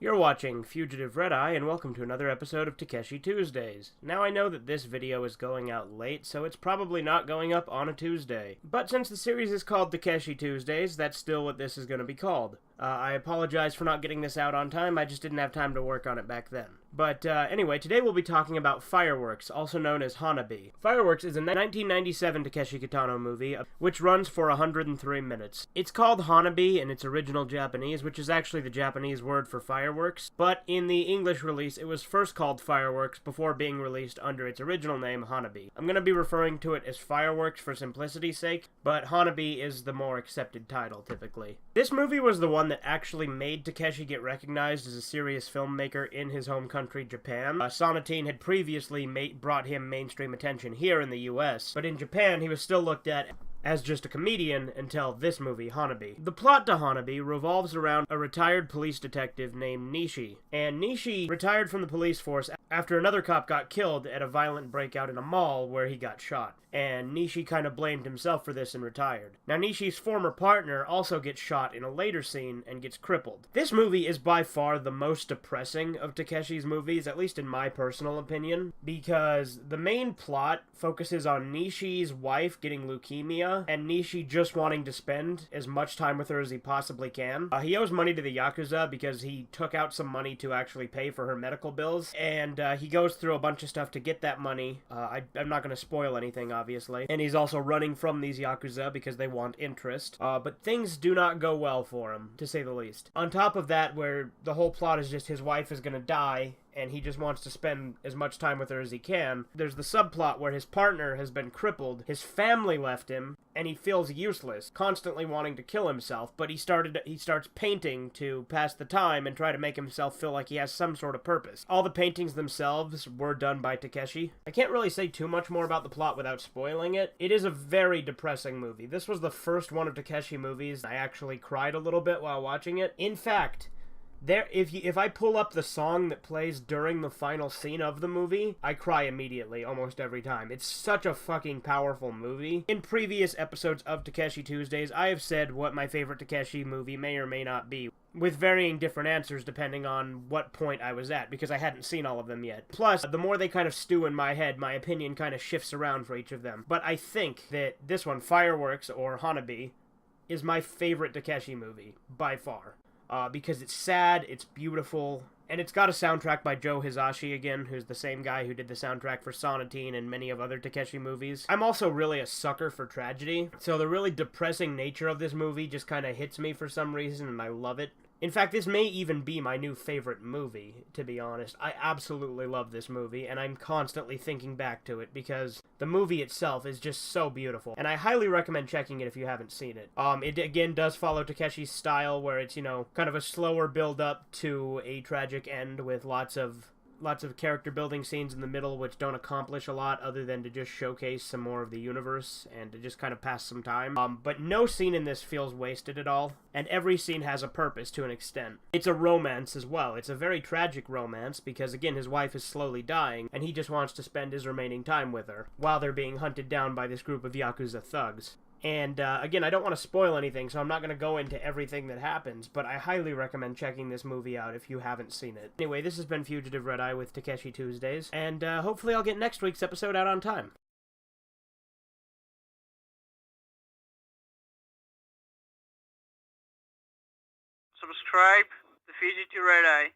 You're watching Fugitive Red-Eye, and welcome to another episode of Takeshi Tuesdays. Now I know that this video is going out late, so it's probably not going up on a Tuesday. But since the series is called Takeshi Tuesdays, that's still what this is going to be called. I apologize for not getting this out on time, I just didn't have time to work on it back then. But anyway, today we'll be talking about Fireworks, also known as Hana-Bi. Fireworks is a 1997 Takeshi Kitano movie, which runs for 103 minutes. It's called Hana-Bi in its original Japanese, which is actually the Japanese word for fireworks, but in the English release it was first called Fireworks before being released under its original name, Hana-Bi. I'm going to be referring to it as Fireworks for simplicity's sake, but Hana-Bi is the more accepted title, typically. This movie was the one that actually made Takeshi get recognized as a serious filmmaker in his home country, Japan. Sonatine had previously brought him mainstream attention here in the US, but in Japan he was still looked at as just a comedian until this movie, Hana-Bi. The plot to Hana-Bi revolves around a retired police detective named Nishi, and Nishi retired from the police force after another cop got killed at a violent breakout in a mall where he got shot, and Nishi kind of blamed himself for this and retired. Now Nishi's former partner also gets shot in a later scene and gets crippled. This movie is by far the most depressing of Takeshi's movies, at least in my personal opinion, because the main plot focuses on Nishi's wife getting leukemia and Nishi just wanting to spend as much time with her as he possibly can. He owes money to the Yakuza because he took out some money to actually pay for her medical bills, and he goes through a bunch of stuff to get that money. I'm not going to spoil anything, obviously. And he's also running from these Yakuza because they want interest. But things do not go well for him, to say the least. On top of that, where the whole plot is just his wife is going to die, and he just wants to spend as much time with her as he can. There's the subplot where his partner has been crippled, his family left him, and he feels useless, constantly wanting to kill himself, but he starts painting to pass the time and try to make himself feel like he has some sort of purpose. All the paintings themselves were done by Takeshi. I can't really say too much more about the plot without spoiling it. It is a very depressing movie. This was the first one of Takeshi movies I actually cried a little bit while watching it. In fact, if I pull up the song that plays during the final scene of the movie, I cry immediately, almost every time. It's such a fucking powerful movie. In previous episodes of Takeshi Tuesdays, I have said what my favorite Takeshi movie may or may not be, with varying different answers depending on what point I was at, because I hadn't seen all of them yet. Plus, the more they kind of stew in my head, my opinion kind of shifts around for each of them. But I think that this one, Fireworks, or Hana-Bi, is my favorite Takeshi movie, by far. Because it's sad, it's beautiful, and it's got a soundtrack by Joe Hisaishi again, who's the same guy who did the soundtrack for Sonatine and many of other Takeshi movies. I'm also really a sucker for tragedy, so the really depressing nature of this movie just kind of hits me for some reason, and I love it. In fact, this may even be my new favorite movie, to be honest. I absolutely love this movie, and I'm constantly thinking back to it, because the movie itself is just so beautiful, and I highly recommend checking it if you haven't seen it. It again does follow Takeshi's style, where it's, kind of a slower build-up to a tragic end with lots of character building scenes in the middle which don't accomplish a lot other than to just showcase some more of the universe and to just kind of pass some time. But no scene in this feels wasted at all, and every scene has a purpose to an extent. It's a romance as well. It's a very tragic romance because, again, his wife is slowly dying and he just wants to spend his remaining time with her while they're being hunted down by this group of Yakuza thugs. And, again, I don't want to spoil anything, so I'm not going to go into everything that happens, but I highly recommend checking this movie out if you haven't seen it. Anyway, this has been Fugitive Red-Eye with Takeshi Tuesdays, and hopefully I'll get next week's episode out on time. Subscribe to Fugitive Red-Eye.